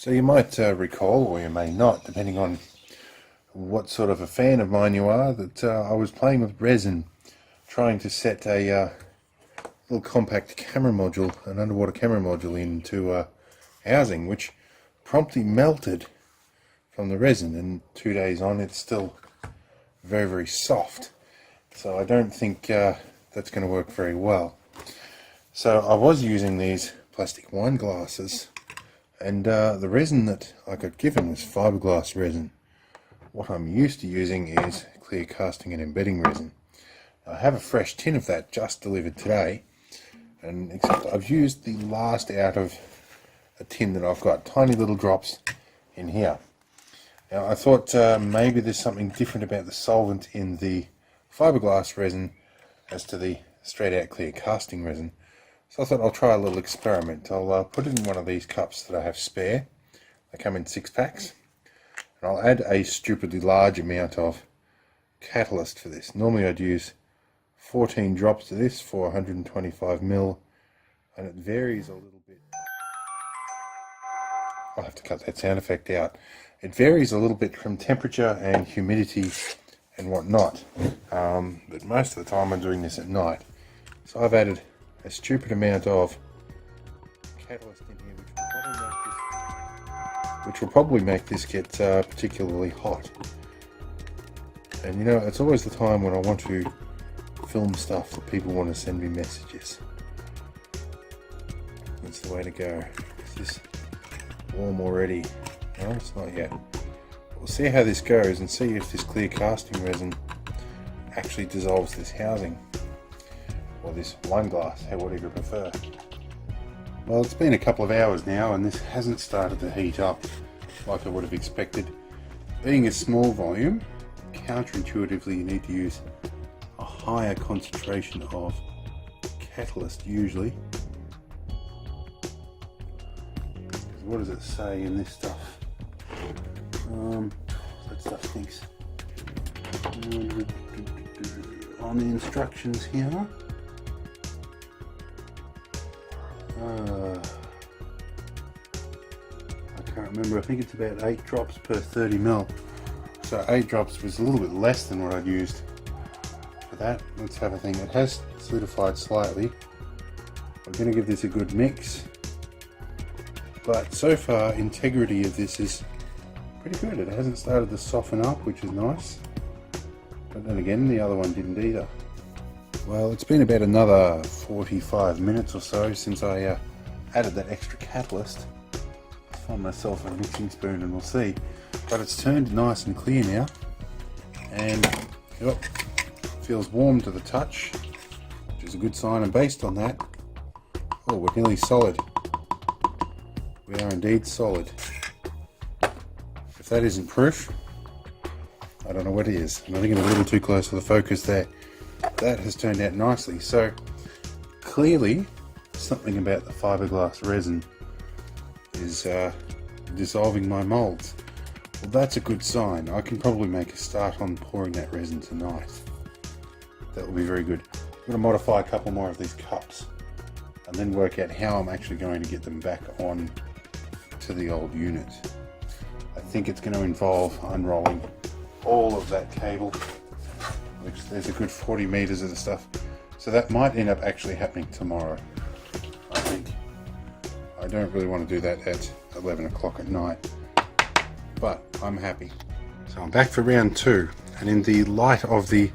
So you might recall, or you may not, depending on what sort of a fan of mine you are, that I was playing with resin, trying to set a little compact camera module, an underwater camera module, into housing, which promptly melted from the resin, and 2 days on it's still very, very soft. So I don't think that's going to work very well. So I was using these plastic wine glasses, and the resin that I got given was fiberglass resin. What I'm used to using is clear casting and embedding resin. I have a fresh tin of that just delivered today, and except I've used the last out of a tin that I've got, tiny little drops in here. Now I thought maybe there's something different about the solvent in the fiberglass resin as to the straight out clear casting resin. So I thought I'll try a little experiment. I'll put it in one of these cups that I have spare. They come in 6 packs. And I'll add a stupidly large amount of catalyst for this. Normally I'd use 14 drops to this for 125 ml, and it varies a little bit. I'll have to cut that sound effect out. It varies a little bit from temperature and humidity and whatnot, but most of the time I'm doing this at night. So I've added a stupid amount of catalyst in here, which will probably make this get particularly hot. And you know, it's always the time when I want to film stuff that people want to send me messages. That's the way to go. Is this warm already? No, it's not yet. We'll see how this goes and see if this clear casting resin actually dissolves this housing, or this wine glass, whatever you prefer. Well, it's been a couple of hours now and this hasn't started to heat up like I would have expected. Being a small volume, counterintuitively you need to use a higher concentration of catalyst usually. What does it say in this stuff? That stuff thinks on the instructions here. I can't remember. I think it's about 8 drops per 30 ml. So 8 drops was a little bit less than what I'd used for that. Let's have a thing. It has solidified slightly. We're going to give this a good mix. But so far, integrity of this is pretty good. It hasn't started to soften up, which is nice. But then again, the other one didn't either. Well, it's been about another 45 minutes or so since I added that extra catalyst. I'll find myself a mixing spoon and we'll see. But it's turned nice and clear now. And yep, feels warm to the touch, which is a good sign. And based on that, oh, we're nearly solid. We are indeed solid. If that isn't proof, I don't know what is. I'm getting a little too close to the focus there. That has turned out nicely. So clearly something about the fiberglass resin is dissolving my molds. Well, that's a good sign. I can probably make a start on pouring that resin tonight. That will be very good. I'm going to modify a couple more of these cups and then work out how I'm actually going to get them back on to the old unit. I think it's going to involve unrolling all of that cable, which there's a good 40 meters of the stuff. So that might end up actually happening tomorrow, I think. I don't really want to do that at 11 o'clock at night, but I'm happy. So I'm back for round 2, and in the light of the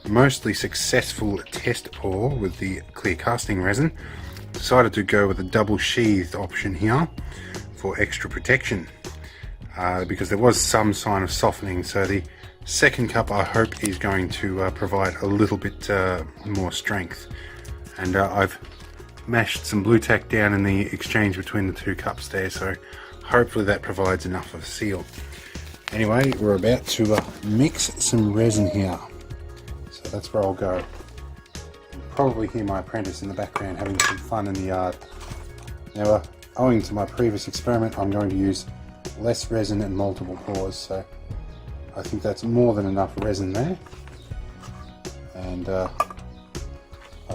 mostly successful test pour with the clear casting resin, decided to go with a double sheathed option here for extra protection, because there was some sign of softening. So the second cup, I hope, is going to provide a little bit more strength. And I've mashed some blue tack down in the exchange between the 2 cups there, so hopefully that provides enough of a seal. Anyway, we're about to mix some resin here, so that's where I'll go. You'll probably hear my apprentice in the background having some fun in the yard. Now, owing to my previous experiment, I'm going to use less resin and multiple pours, so I think that's more than enough resin there. And I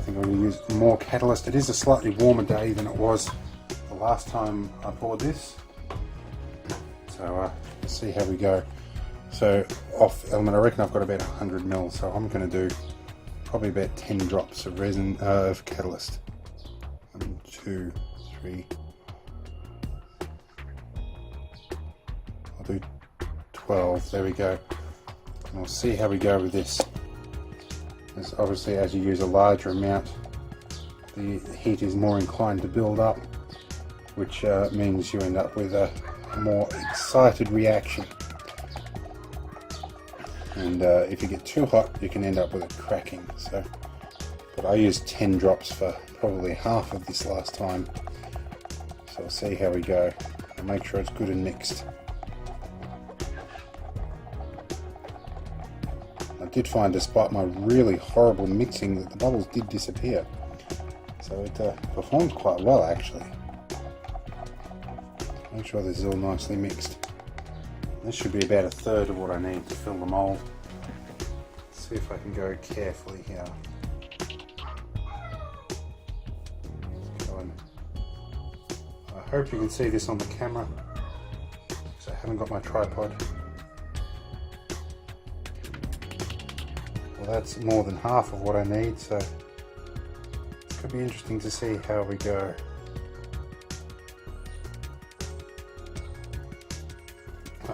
think I'm going to use more catalyst. It is a slightly warmer day than it was the last time I poured this, So let's see how we go. So off element, I reckon I've got about 100 ml, so I'm going to do probably about 10 drops of resin, of catalyst. 1, 2, 3. I'll do 12, there we go. And we'll see how we go with this. As obviously as you use a larger amount, the heat is more inclined to build up, which means you end up with a more excited reaction. And if you get too hot, you can end up with it cracking. So, but I used 10 drops for probably half of this last time. So I'll see how we go. I'll make sure it's good and mixed. I did find, despite my really horrible mixing, that the bubbles did disappear. So it performed quite well actually. Make sure this is all nicely mixed. This should be about 1/3 of what I need to fill the mold. Let's see if I can go carefully here. I hope you can see this on the camera, because I haven't got my tripod. Well, that's more than half of what I need, so it could be interesting to see how we go.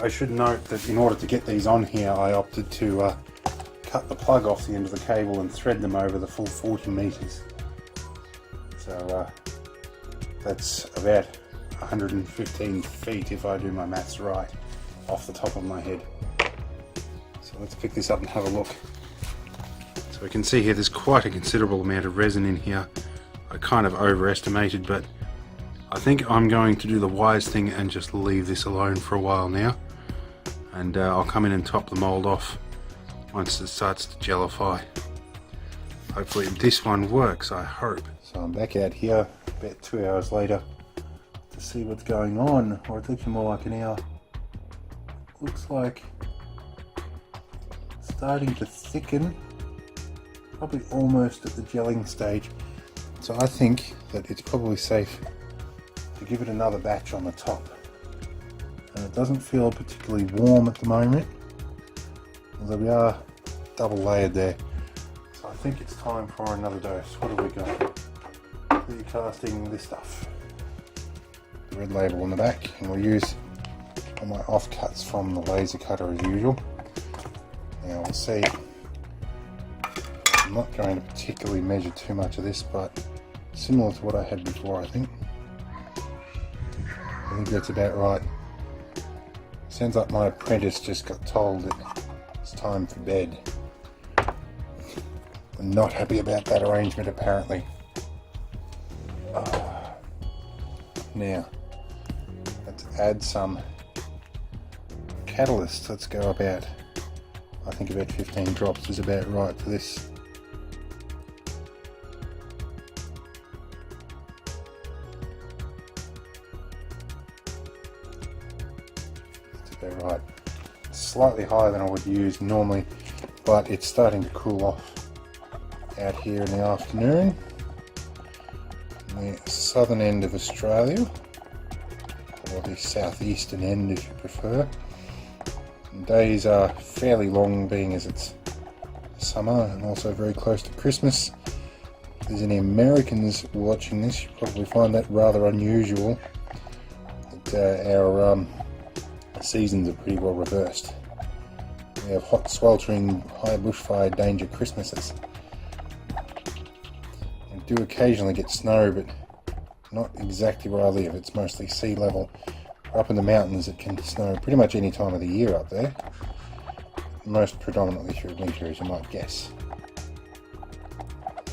I should note that in order to get these on here, I opted to cut the plug off the end of the cable and thread them over the full 40 meters. So that's about 115 feet if I do my maths right, off the top of my head. So let's pick this up and have a look. So we can see here there's quite a considerable amount of resin in here. I kind of overestimated, but I think I'm going to do the wise thing and just leave this alone for a while now. And I'll come in and top the mold off once it starts to gellify. Hopefully this one works, I hope. So I'm back out here about 2 hours later to see what's going on, or it's actually more like an hour. Looks like it's starting to thicken, probably almost at the gelling stage. So I think that it's probably safe to give it another batch on the top. And it doesn't feel particularly warm at the moment, although we are double layered there. So I think it's time for another dose. What have we got? Clear casting this stuff. The red label on the back, and we'll use all my offcuts from the laser cutter as usual. Now we'll see. I'm not going to particularly measure too much of this, but similar to what I had before, I think. I think that's about right. Sounds like my apprentice just got told that it's time for bed. I'm not happy about that arrangement apparently. Now, let's add some catalyst. Let's go about, I think about 15 drops is about right for this. Right, slightly higher than I would use normally, but it's starting to cool off out here in the afternoon. In the southern end of Australia, or the southeastern end if you prefer. And days are fairly long, being as it's summer and also very close to Christmas. If there's any Americans watching this, you probably find that rather unusual, that our seasons are pretty well reversed. We have hot, sweltering, high bushfire danger Christmases. We do occasionally get snow, but not exactly where I live. It's mostly sea level. Up in the mountains it can snow pretty much any time of the year up there. Most predominantly through winter, as you might guess.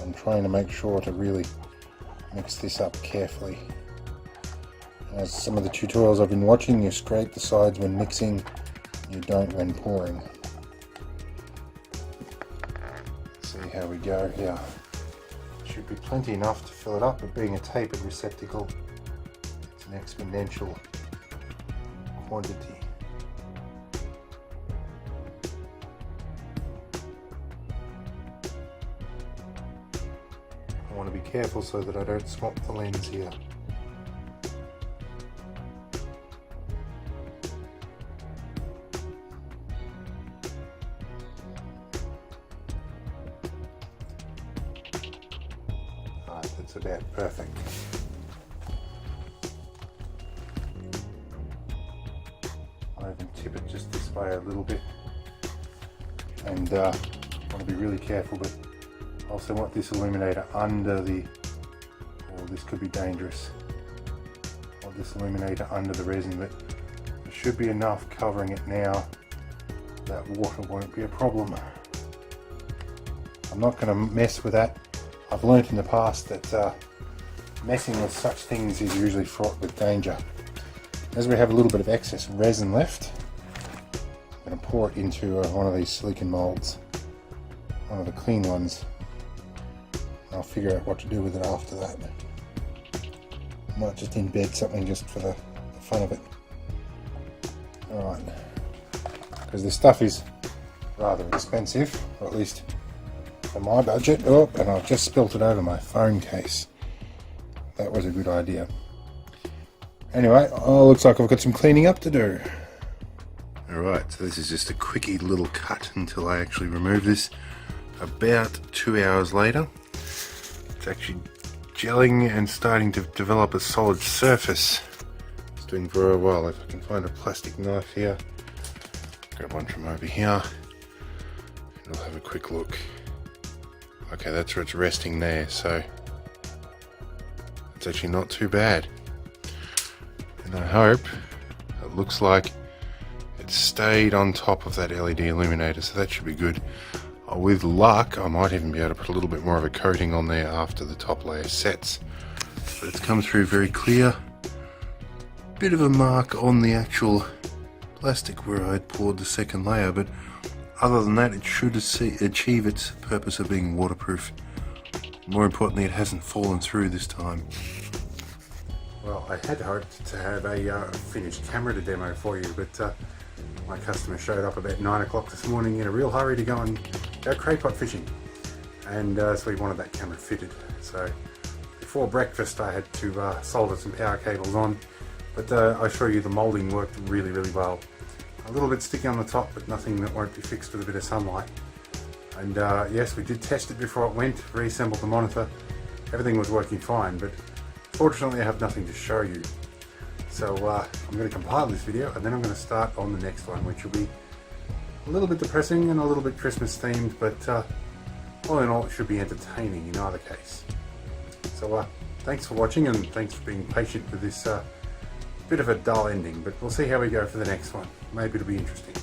I'm trying to make sure to really mix this up carefully. As some of the tutorials I've been watching, you scrape the sides when mixing, you don't when pouring. Let's see how we go here. Should be plenty enough to fill it up, but being a tapered receptacle, it's an exponential quantity. I want to be careful so that I don't swap the lens here. it's about perfect. I'll even tip it just this way a little bit, and want to be really careful, but also want this illuminator under the, or this could be dangerous, want this illuminator under the resin, but there should be enough covering it now that water won't be a problem. I'm not going to mess with that. I've learnt in the past that messing with such things is usually fraught with danger. As we have a little bit of excess resin left, I'm going to pour it into one of these silicone molds, one of the clean ones. I'll figure out what to do with it after that. I might just embed something just for the fun of it. Alright, because this stuff is rather expensive, or at least for my budget. Oh, and I've just spilt it over my phone case. That was a good idea. Anyway, looks like I've got some cleaning up to do. Alright, so this is just a quickie little cut until I actually remove this. About 2 hours later, it's actually gelling and starting to develop a solid surface. It's doing very well. If I can find a plastic knife here, grab one from over here, and I'll have a quick look. Okay, that's where it's resting there, so it's actually not too bad. And I hope it looks like it stayed on top of that LED illuminator, so that should be good. With luck, I might even be able to put a little bit more of a coating on there after the top layer sets. But it's come through very clear. Bit of a mark on the actual plastic where I had poured the second layer, but other than that, it should achieve its purpose of being waterproof. More importantly, it hasn't fallen through this time. Well, I had hoped to have a finished camera to demo for you, but my customer showed up about 9 o'clock this morning in a real hurry to go craypot fishing, and so he wanted that camera fitted. So before breakfast I had to solder some power cables on, but I assure you the moulding worked really well. A little bit sticky on the top, but nothing that won't be fixed with a bit of sunlight. And yes, we did test it before it went, reassembled the monitor, everything was working fine, but fortunately I have nothing to show you. So I'm going to compile this video and then I'm going to start on the next one, which will be a little bit depressing and a little bit Christmas themed, but all in all it should be entertaining in either case. So thanks for watching, and thanks for being patient with this bit of a dull ending, but we'll see how we go for the next one. Maybe it'll be interesting.